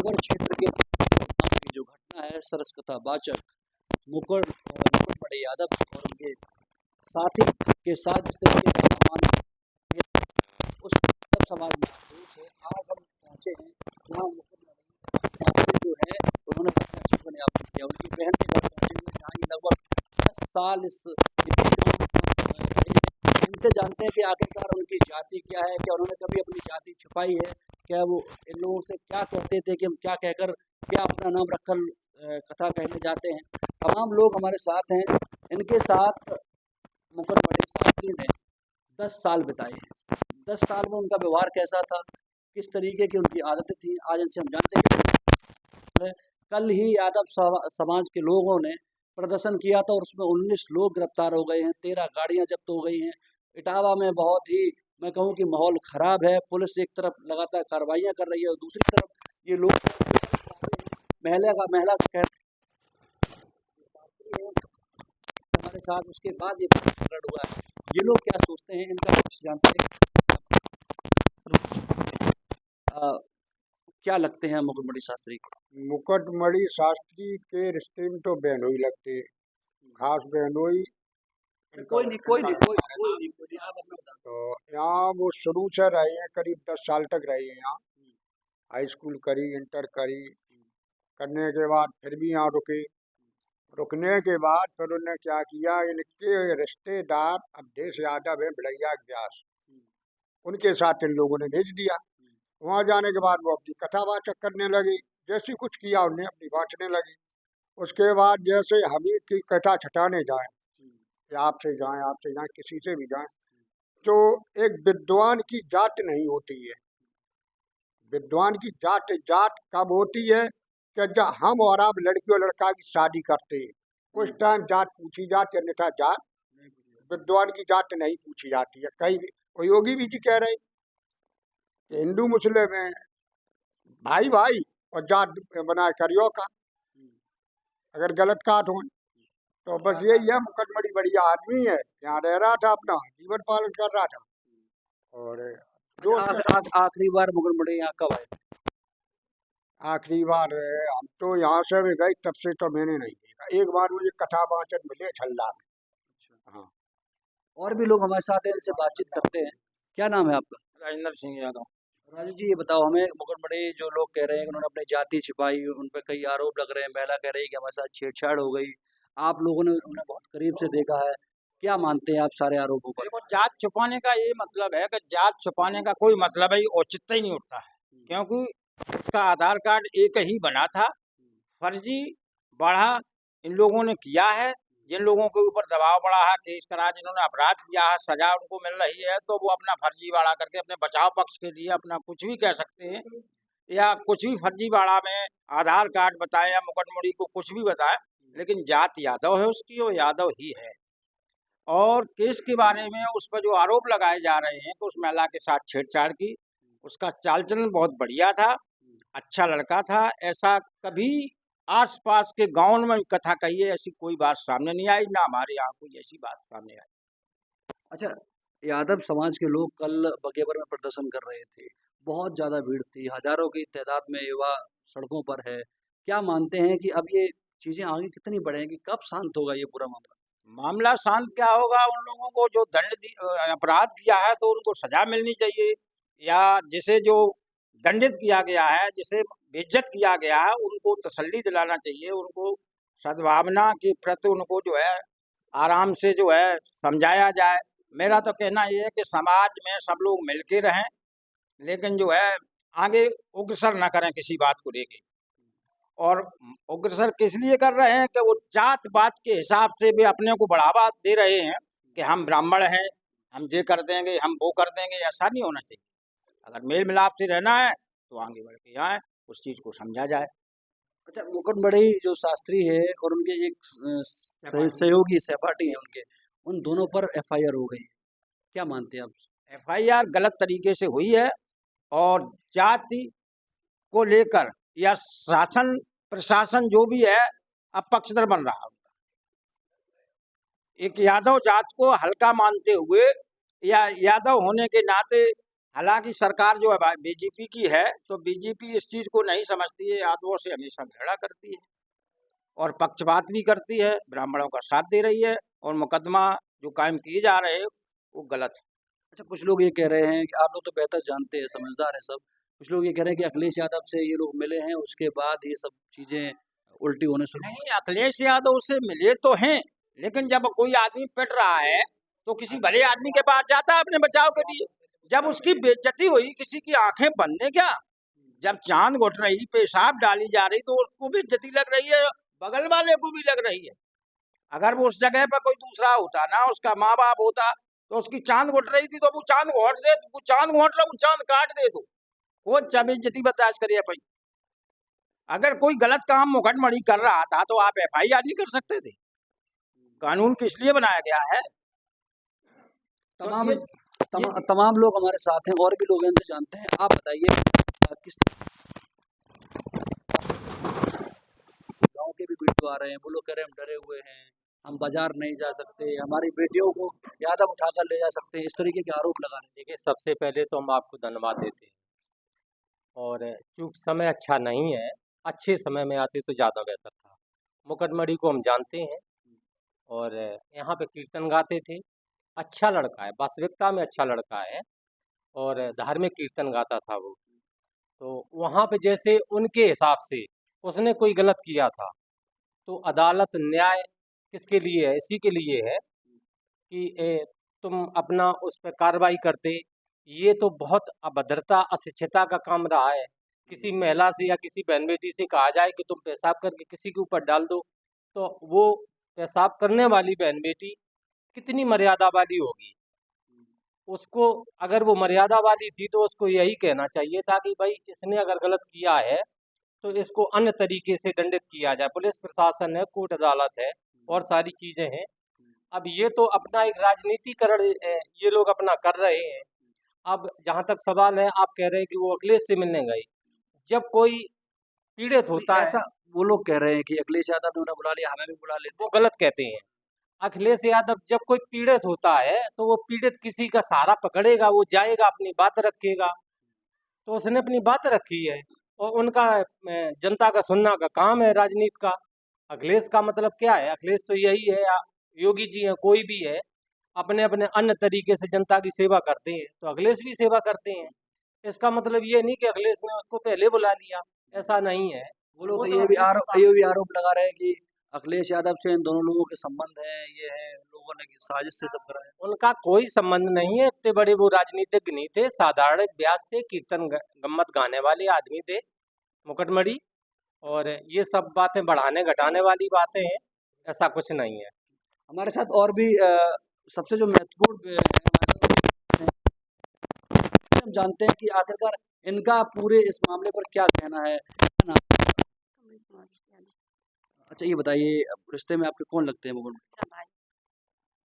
अलवर क्षेत्र के नाम की जो घटना है, सरस कथा वाचक मुकुट यादव और उनके साथी के साथ जिस तरीके का सामान उस यादव समाज में आक्रोश है। आज हम पहुंचे हैं जहाँ मुकुट जो है उन्होंने अपना जीवन यापन किया, उनकी बहन के घर पहुंचे हुए जहाँ ये लगभग 10 साल इस इनसे जानते हैं कि आखिरकार उनकी जाति क्या है, क्या उन्होंने कभी अपनी जाति छुपाई है, क्या वो इन लोगों से क्या कहते थे कि हम क्या कहकर क्या अपना नाम रखकर कथा कहने जाते हैं। तमाम लोग हमारे साथ हैं। इनके साथ मुकुट शास्त्री ने 10 साल बिताए हैं। 10 साल में उनका व्यवहार कैसा था, किस तरीके की उनकी आदतें थी, आज इनसे हम जानते हैं। कल ही यादव समाज के लोगों ने प्रदर्शन किया था और उसमें 19 लोग गिरफ्तार हो गए हैं, 13 गाड़ियां जब्त हो गई हैं। इटावा में बहुत ही मैं कहूँ कि माहौल खराब है। पुलिस एक तरफ लगातार कार्रवाइयाँ कर रही है और दूसरी तरफ ये लोग महिला का हमारे साथ उसके बाद ये प्रकट हुआ है। ये लोग क्या सोचते हैं इनका कुछ जानते हैं। क्या लगते हैं मुकुटमणि शास्त्री को? मुकुटमणि शास्त्री के रिश्ते में तो बहनोई लगते, खास बहनोई। कोई नहीं तो यहाँ वो शुरू से रहे हैं, करीब 10 साल तक रहे हैं यहाँ। हाई स्कूल करी, इंटर करी, करने के बाद फिर भी यहाँ रुकने के बाद फिर उन्होंने क्या किया, इनके रिश्तेदार अवधेश यादव है भिड़ैया व्यास, उनके साथ इन लोगों ने भेज दिया। वहाँ जाने के बाद वो अपनी कथावाचक करने लगी, जैसी कुछ किया उन्हें अपनी बांटने लगी। उसके बाद जैसे हमें की कथा छटाने जाए, आपसे जाएं किसी से भी जाएं, तो एक विद्वान की जात नहीं होती है। विद्वान की जात कब होती है कि जब हम और आप लड़की और लड़का की शादी करते हैं, उस टाइम जात पूछी जाती है, अन्यथा जात विद्वान की जात नहीं पूछी जाती है। कई योगी भी जी कह रहे कि हिंदू मुस्लिम है भाई भाई और जात बनाए करियो का, अगर गलत काट हो तो बस यही है। मुकुटमणि बढ़िया आदमी है, यहाँ रह रहा था, अपना जीवन पालन कर रहा था। और जो आखिरी बार मुकुटमणि यहाँ कब आए? आखिरी बार हम तो यहाँ से भी गए, तब से तो मैंने नहीं देखा। एक बार मुझे कथा वाचन मिले छल्ला में। हाँ, और भी लोग हमारे साथ हैं, इनसे बातचीत करते हैं। क्या नाम है आपका? राजेंद्र सिंह यादव। राजेश जी, ये बताओ हमें, मुकुटमणि जो लोग कह रहे हैं कि उन्होंने अपनी जाति छिपाई, उन पर कई आरोप लग रहे हैं, महिला कह रही है कि हमारे साथ छेड़छाड़ हो गई, आप लोगों ने उन्हें बहुत करीब से देखा है, क्या मानते हैं आप सारे आरोपों पर? देखो, जात छुपाने का ये मतलब है कि जात छुपाने का कोई मतलब है औचित्य ही नहीं उठता है, क्योंकि उसका आधार कार्ड एक ही बना था, फर्जी बढ़ा इन लोगों ने किया है। जिन लोगों के ऊपर दबाव बढ़ा है, केस करा, जिन्होंने अपराध किया है, सजा उनको मिल रही है, तो वो अपना फर्जी बाड़ा करके अपने बचाव पक्ष के लिए अपना कुछ भी कह सकते हैं, या कुछ भी फर्जी बाड़ा में आधार कार्ड बताए या मुकुटमणि को कुछ भी बताए, लेकिन जात यादव है उसकी, वो यादव ही है। और केस के बारे में उस पर जो आरोप लगाए जा रहे हैं कि उस महिला के साथ छेड़छाड़ की, उसका चाल चलन बहुत बढ़िया था, अच्छा लड़का था। ऐसा कभी आसपास के गांव में कथा कही है, ऐसी कोई बात सामने नहीं आई, ना हमारे यहाँ कोई ऐसी बात सामने आई। अच्छा, यादव समाज के लोग कल बगेवर में प्रदर्शन कर रहे थे, बहुत ज़्यादा भीड़ थी, हजारों की तादाद में युवा सड़कों पर है। क्या मानते हैं कि अब ये चीज़ें आगे कितनी बढ़ेंगी, कब शांत होगा ये पूरा मामला? मामला शांत क्या होगा, उन लोगों को जो अपराध किया है तो उनको सजा मिलनी चाहिए, या जिसे जो दंडित किया गया है, जिसे बेइज्जत किया गया है, उनको तसल्ली दिलाना चाहिए, उनको सद्भावना के प्रति उनको जो है आराम से जो है समझाया जाए। मेरा तो कहना ये है कि समाज में सब लोग मिलके रहें, लेकिन जो है आगे उग्रसर न करें किसी बात को लेके। और उग्रसर किस लिए कर रहे हैं कि वो जात पात के हिसाब से भी अपने को बढ़ावा दे रहे हैं कि हम ब्राह्मण हैं, हम ये कर देंगे, हम वो कर देंगे। ऐसा नहीं होना चाहिए। अगर मेल मिलाप से रहना है तो आगे बढ़ के आए, उस चीज को समझा जाए। अच्छा, मुकुटमणि जो शास्त्री है और उनके एक सहयोगी सहपाठी है उनके, उन दोनों पर एफआईआर हो गई, क्या मानते हैं आप? एफआईआर गलत तरीके से हुई है और जाति को लेकर या शासन प्रशासन जो भी है अब पक्षधर बन रहा है। एक यादव जात को हल्का मानते हुए या यादव होने के नाते हालांकि सरकार जो है बीजेपी की है, तो बीजेपी इस चीज को नहीं समझती है, यादवों से हमेशा घृणा करती है और पक्षपात भी करती है, ब्राह्मणों का साथ दे रही है और मुकदमा जो कायम किए जा रहे हैं वो गलत है। अच्छा, कुछ लोग ये कह रहे हैं कि आप लोग तो बेहतर जानते हैं, समझदार हैं सब। कुछ लोग ये कह रहे हैं कि अखिलेश यादव से ये लोग मिले हैं, उसके बाद ये सब चीजें उल्टी होने शुरू हुई। नहीं, अखिलेश यादव से मिले तो हैं, लेकिन जब कोई आदमी पिट रहा है तो किसी भले आदमी के पास जाता है अपने बचाव के लिए। जब उसकी बेइज्जती हुई, किसी की आंखें बंद है क्या? जब चांद घुट रही, पेशाब डाली जा रही, तो उसको भी बेइज्जती लग रही है, बगल वाले को भी लग रही है। अगर वो उस जगह पर कोई दूसरा होता ना, उसका माँ बाप होता, तो उसकी चांद घुट रही थी तो वो चांद घोट दे, वो चांद घोट रहा, वो चांद काट दे, तो वो जब बेइज्जती बर्दाश्त करिए भाई। अगर कोई गलत काम मुकदमड़ी कर रहा था तो आप एफआईआर नहीं कर सकते थे? कानून किस लिए बनाया गया है? तो तमाम ये तमाम लोग हमारे साथ हैं, और भी लोग हैं इनसे जानते हैं। आप बताइए, किस गांव के भी वीडियो आ रहे हैं, वो लोग कह रहे हैं हम डरे हुए हैं, हम बाजार नहीं जा सकते, हमारी बेटियों को यादव उठाकर ले जा सकते हैं, इस तरीके के आरोप लगा रहे हैं। देखिए, सबसे पहले तो हम आपको धन्यवाद देते हैं और चूँकि समय अच्छा नहीं है, अच्छे समय में आते तो ज़्यादा बेहतर था। मुकदमड़ी को हम जानते हैं और यहाँ पे कीर्तन गाते थे। अच्छा लड़का है, वास्तविकता में अच्छा लड़का है और धार्मिक कीर्तन गाता था वो। तो वहाँ पे जैसे उनके हिसाब से उसने कोई गलत किया था, तो अदालत न्याय किसके लिए है? इसी के लिए है कि तुम अपना उस पे कार्रवाई करते। ये तो बहुत अभद्रता, अशिक्षिता का काम रहा है। किसी महिला से या किसी बहन बेटी से कहा जाए कि तुम पेशाब करके किसी के ऊपर डाल दो, तो वो पेशाब करने वाली बहन बेटी कितनी मर्यादा वाली होगी। उसको अगर वो मर्यादा वाली थी तो उसको यही कहना चाहिए था कि भाई इसने अगर गलत किया है तो इसको अन्य तरीके से दंडित किया जाए। पुलिस प्रशासन है, कोर्ट अदालत है और सारी चीज़ें हैं। अब ये तो अपना एक राजनीतिकरण ये लोग अपना कर रहे हैं। अब जहाँ तक सवाल है, आप कह रहे हैं कि वो अखिलेश से मिलने गए। जब कोई पीड़ित होता है, ऐसा वो लोग कह रहे हैं कि अखिलेश यादव ने उन्हें बुला लिया, हमें भी बुला लेते। वो गलत कहते हैं। अखिलेश यादव जब कोई पीड़ित होता है तो वो पीड़ित किसी का सहारा पकड़ेगा, वो जाएगा, अपनी बात रखेगा। तो उसने अपनी बात रखी है और उनका जनता का सुनना का काम है राजनीति का। अखिलेश का मतलब क्या है? अखिलेश तो यही है, या योगी जी हैं, कोई भी है, अपने अपने अन्य तरीके से जनता की सेवा करते हैं, तो अखिलेश भी सेवा करते हैं। इसका मतलब ये नहीं कि अखिलेश ने उसको पहले बुला लिया, ऐसा नहीं है। वो लोग वो तो तो ये भी आरोप लगा रहे हैं कि अखिलेश यादव से इन दोनों लोगों के संबंध हैं, ये है, लोगों ने साजिश से सब कराया। उनका कोई संबंध नहीं है। इतने बड़े वो राजनीतिज्ञ नहीं थे, साधारण व्यास थे, कीर्तन गम्मत गाने वाले आदमी थे मुकटमड़ी। और ये सब बातें बढ़ाने घटाने वाली बातें हैं, ऐसा कुछ नहीं है। हमारे साथ और भी सबसे जो महत्वपूर्ण हम जानते हैं कि आखिरकार इनका पूरे इस मामले पर क्या कहना है। अच्छा, ये बताइए, रिश्ते में आपके कौन लगते हैं मुकुल?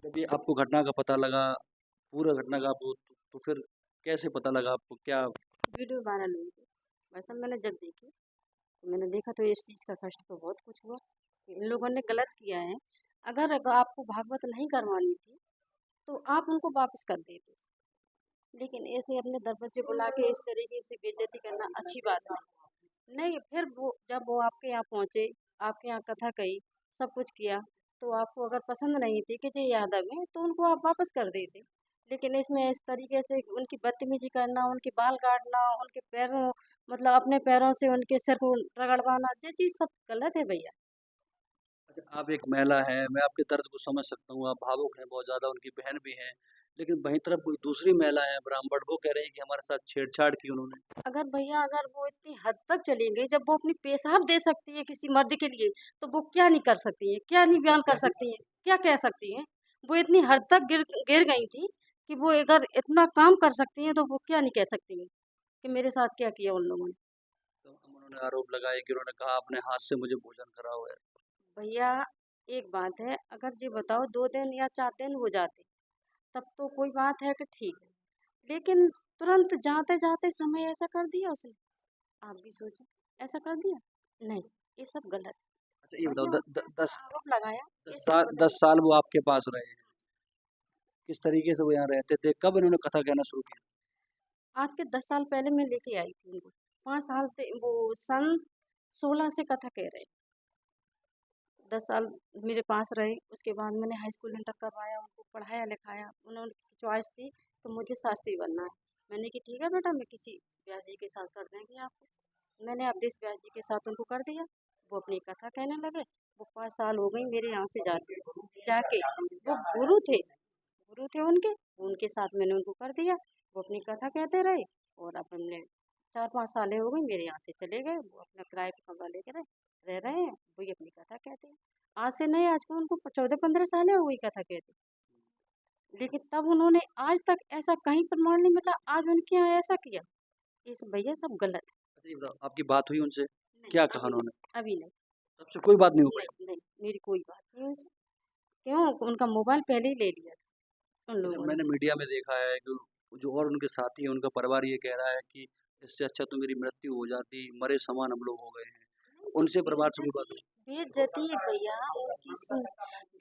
जब ये आपको घटना का पता लगा, पूरा घटना का आपको, तो फिर कैसे पता लगा आपको? क्या वीडियो वायरल हुई थी, वैसे मैंने जब देखी तो मैंने देखा तो इस चीज़ का कष्ट तो बहुत कुछ हुआ कि इन लोगों ने गलत किया है। अगर आपको भागवत नहीं करवानी थी तो आप उनको वापस कर देते, लेकिन ऐसे अपने दरवाजे बुला के इस तरीके से बेइज्जती करना अच्छी बात नहीं। नहीं, फिर वो जब वो आपके यहाँ पहुँचे, आपके यहाँ कथा कही, सब कुछ किया, तो आपको अगर पसंद नहीं थी कि जे यादव है तो उनको आप वापस कर देते। लेकिन इसमें इस तरीके से उनकी बदतमीजी करना, उनके बाल काटना, उनके पैरों मतलब अपने पैरों से उनके सिर को रगड़वाना, ये चीज़ सब गलत है भैया। अच्छा, आप एक महिला हैं, मैं आपके दर्द को समझ सकता हूँ, आप भावुक हैं बहुत ज़्यादा, उनकी बहन भी हैं, लेकिन वहीं तरफ कोई दूसरी महिला है ब्राह्मण, वो कह रही है कि हमारे साथ छेड़छाड़ की उन्होंने। अगर भैया अगर वो इतनी हद तक चली गई, जब वो अपनी पेशाब दे सकती है किसी मर्द के लिए, तो वो क्या नहीं कर सकती है, क्या नहीं बयान कर सकती है, क्या कह सकती है? वो इतनी हद तक गिर गिर गई थी कि वो अगर इतना काम कर सकती हैं तो वो क्या नहीं कह सकती हैं कि मेरे साथ क्या किया उन लोगों ने। तो उन्होंने आरोप लगाए कि उन्होंने कहा अपने हाथ से मुझे भोजन करा हुआ है। भैया एक बात है, अगर ये बताओ 2 दिन या 4 दिन हो जाते तब तो कोई बात है कि ठीक है, लेकिन तुरंत जाते-जाते समय ऐसा कर दिया उसने। आप भी सोचें, ऐसा कर दिया? नहीं, ये सब गलत है। अच्छा, ये बताओ, भैया द, द, उसने दस आरोप लगाया, ये सब गलत 10 साल वो आपके पास रहे हैं, किस तरीके से वो यहाँ रहते थे, कब इन्होंने कथा कहना शुरू किया? आज के 10 साल पहले मैं लेके आई थी उनको। 5 साल से वो सन 16 से कथा कह रहे। 10 साल मेरे पास रहे, उसके बाद मैंने हाई स्कूल इंटर करवाया, उनको पढ़ाया लिखाया। उन्होंने चॉइस थी तो मुझे शास्त्री बनना है। मैंने कि ठीक है बेटा, मैं किसी व्यास जी के साथ कर देंगे आपको। मैंने अवधेश व्यास जी के साथ उनको कर दिया। वो अपनी कथा कहने लगे। वो 5 साल हो गई मेरे यहाँ से जाके। वो गुरु थे उनके साथ मैंने उनको कर दिया। वो अपनी कथा कहते रहे और अपने 4-5 सालें हो गई मेरे यहाँ से चले गए। वो अपना किराए पे कमरा लेके रह रहे हैं। वही अपनी कथा कहते हैं। आज से नहीं, आज को उनको 14-15 सालें हो गई कथा कहते। लेकिन तब उन्होंने आज तक ऐसा कहीं प्रमाण नहीं मिला, आज उनके यहाँ ऐसा किया। इस भैया सब गलत है। अच्छा ये बताओ, आपकी बात हुई उनसे? नहीं, क्या अभी कहा नहीं, उन्होंने? अभी नहीं, तब से कोई बात नहीं हो पाई? नहीं, मेरी कोई बात नहीं उनसे। क्यों? उनका मोबाइल पहले ही ले लिया था उन अच्छा, लोगों ने। मैंने मीडिया में देखा है कि जो और उनके साथी हैं, उनका परिवार ये कह रहा है कि इससे अच्छा तो मेरी मृत्यु हो जाती, मरे समान हम लोग हो गए हैं। उनसे परिवार से कोई बात नहीं? बेइज्जती भैया उनकी सुन,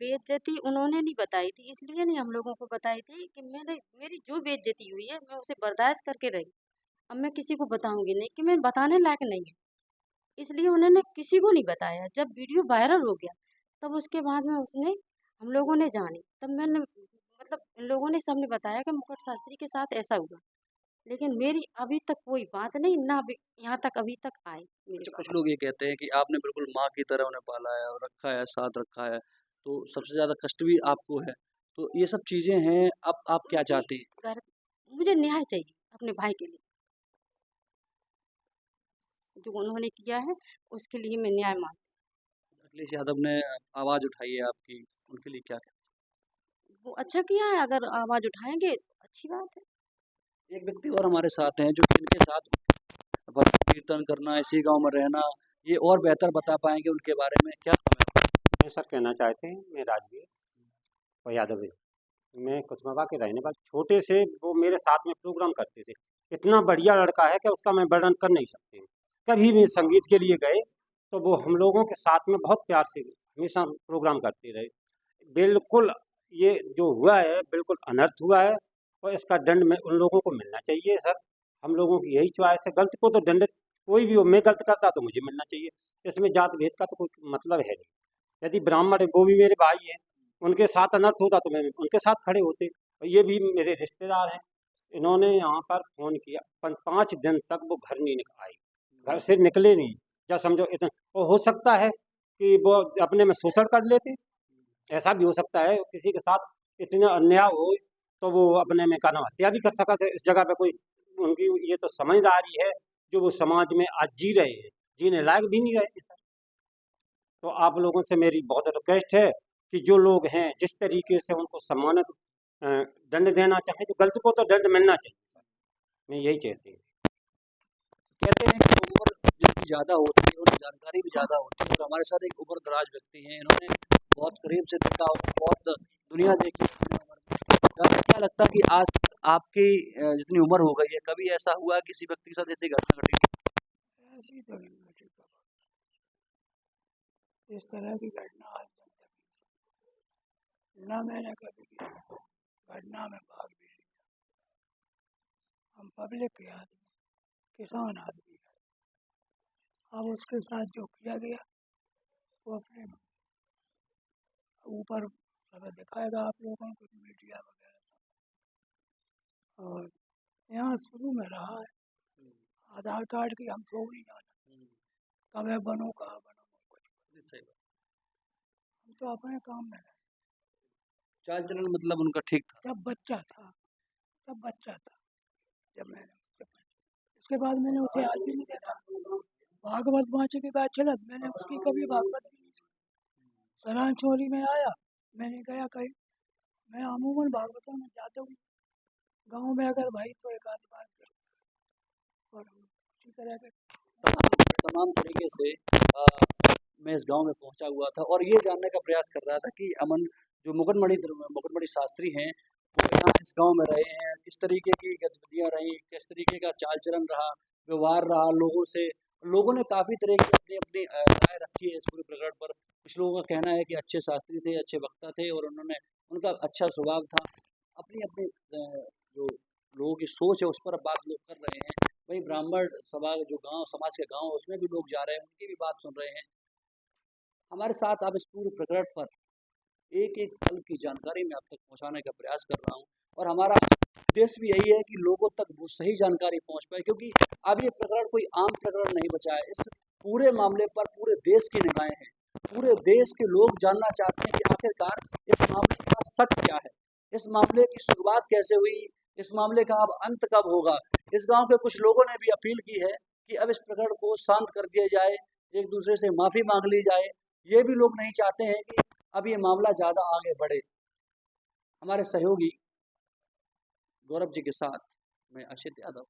बेइज्जती उन्होंने नहीं बताई थी, इसलिए नहीं हम लोगों को बताई थी कि मेरी जो बेइज्जती हुई है मैं उसे बर्दाश्त करके रही। अब मैं किसी को बताऊंगी नहीं कि मैं बताने लायक नहीं है, इसलिए उन्होंने किसी को नहीं बताया। जब वीडियो वायरल हो गया तब उसके बाद में उसने हम लोगों ने जानी, तब मैंने मतलब इन लोगों ने सबने बताया कि मुकुट शास्त्री के साथ ऐसा हुआ। लेकिन मेरी अभी तक कोई बात नहीं, ना अभी यहाँ तक अभी तक आई मेरे अच्छा, पास। कुछ लोग ये कहते हैं कि आपने बिल्कुल माँ की तरह उन्हें पाला है और रखा है, साथ रखा है, तो सबसे ज़्यादा कष्ट भी आपको है। तो ये सब चीज़ें हैं, अब आप क्या मुझे चाहती हैं? घर मुझे न्याय चाहिए अपने भाई के लिए। जो उन्होंने किया है उसके लिए मैं न्याय मांगती अखिलेश यादव ने आवाज़ उठाई है आपकी, उनके लिए क्या? हूँ। वो अच्छा किया है, अगर आवाज़ उठाएंगे तो अच्छी बात है। एक व्यक्ति और हमारे साथ हैं जो कि इनके साथ भजन कीर्तन करना, इसी गाँव में रहना, ये और बेहतर बता पाएँगे उनके बारे में, क्या नाम है आपका? ये सर कहना चाहते हैं, मैं राजवीर और यादव है। मैं कुसमावा के रहने वाले। छोटे से वो मेरे साथ में प्रोग्राम करते थे। इतना बढ़िया लड़का है कि उसका मैं वर्णन कर नहीं सकते। कभी भी संगीत के लिए गए तो वो हम लोगों के साथ में बहुत प्यार से हमेशा प्रोग्राम करते रहे। बिल्कुल ये जो हुआ है बिल्कुल अनर्थ हुआ है और इसका दंड में उन लोगों को मिलना चाहिए सर। हम लोगों की यही चॉइस है। गलत को तो दंड कोई भी हो, मैं गलत करता तो मुझे मिलना चाहिए। इसमें जात भेद का तो कोई मतलब है नहीं। यदि ब्राह्मण है वो भी मेरे भाई है, उनके साथ अनर्थ होता तो मैं उनके साथ खड़े होते। और ये भी मेरे रिश्तेदार हैं। इन्होंने यहाँ पर फोन किया, 5 दिन तक वो घर नहीं आई, घर से निकले नहीं। क्या समझो इतना। और हो सकता है कि वो अपने में शोषण कर लेते, ऐसा भी हो सकता है। किसी के साथ इतना अन्याय हो तो वो अपने में का नाम हत्या भी कर सका था। इस जगह पे कोई उनकी ये तो समझदारी है जो वो समाज में आज जी रहे हैं, जीने लायक भी नहीं रहे सर। तो आप लोगों से मेरी बहुत रिक्वेस्ट है कि जो लोग हैं जिस तरीके से उनको सम्मानित दंड देना चाहिए, तो गलत को तो दंड मिलना चाहिए सर। मैं यही चाहती हूँ। कहते हैं कि उम्र जितनी ज़्यादा होती है उनकी जानकारी भी ज़्यादा होती है और हमारे साथ एक उम्र दराज व्यक्ति हैं, इन्होंने बहुत करीब से देखा और बहुत दुनिया देखी है अपनी उम्र में। तो आपको क्या लगता है कि आज आपकी जितनी उम्र हो गई है, कभी ऐसा हुआ है किसी व्यक्ति के साथ ऐसी घटना घटी? ऐसी तो नहीं घटी कभी। इस तरह की घटना आज तक न मैंने कभी किसी घटना में भाग भी लिया। हम पब्लिक के आदमी, किसान आदमी है। अब उसके साथ जो किया गया वो अपने ऊपर सब दिखाएगा आप लोगों को, मीडिया वगैरह सब। और यहाँ शुरू में रहा है आधार कार्ड की हम सो नहीं जाना, कब है बनो कहाँ बनो कुछ। सही बात। हम तो अपने काम में रहे। चाल चलन मतलब उनका ठीक था। जब बच्चा था जब मैंने इसके बाद मैंने उसे आज भी नहीं देखा। भागवत वाँचे की बात चलत, मैंने उसकी कभी भागवत भी नहीं सुनी। सराय चोरी में आया, मैंने गया कहीं, मैं अमूमन भागवतों में जाता हूँ गांव में, अगर भाई तो एक आध बार करूँ। और इसी तरह के तमाम तरीके से मैं इस गांव में पहुंचा हुआ था और ये जानने का प्रयास कर रहा था कि अमन जो मुकुटमणि शास्त्री हैं वो यहाँ इस गांव में रहे हैं, किस तरीके की गतिविधियां रही, किस तरीके का चाल चलन रहा, व्यवहार रहा लोगों से। लोगों ने काफ़ी तरह की अपनी अपनी राय रखी है इस पूरे प्रकरण पर। कुछ लोगों का कहना है कि अच्छे शास्त्री थे, अच्छे वक्ता थे और उनका अच्छा स्वभाव था। अपनी अपनी जो लोगों की सोच है उस पर बात लोग कर रहे हैं। वहीं ब्राह्मण सभा जो गांव समाज के गांव उसमें भी लोग जा रहे हैं, उनकी भी बात सुन रहे हैं। हमारे साथ आप इस पूरे प्रकरण पर एक एक पल की जानकारी मैं आप तक पहुंचाने का प्रयास कर रहा हूं और हमारा उद्देश्य भी यही है कि लोगों तक वो सही जानकारी पहुंच पाए, क्योंकि अब ये प्रकरण कोई आम प्रकरण नहीं बचा है। इस पूरे मामले पर पूरे देश की निगाहें हैं, पूरे देश के लोग जानना चाहते हैं कि आखिरकार इस मामले का सच क्या है, इस मामले की शुरुआत कैसे हुई, इस मामले का अब अंत कब होगा। इस गांव के कुछ लोगों ने भी अपील की है कि अब इस प्रकरण को शांत कर दिया जाए, एक दूसरे से माफी मांग ली जाए। ये भी लोग नहीं चाहते हैं कि अब ये मामला ज़्यादा आगे बढ़े। हमारे सहयोगी गौरव जी के साथ मैं अक्षित यादव।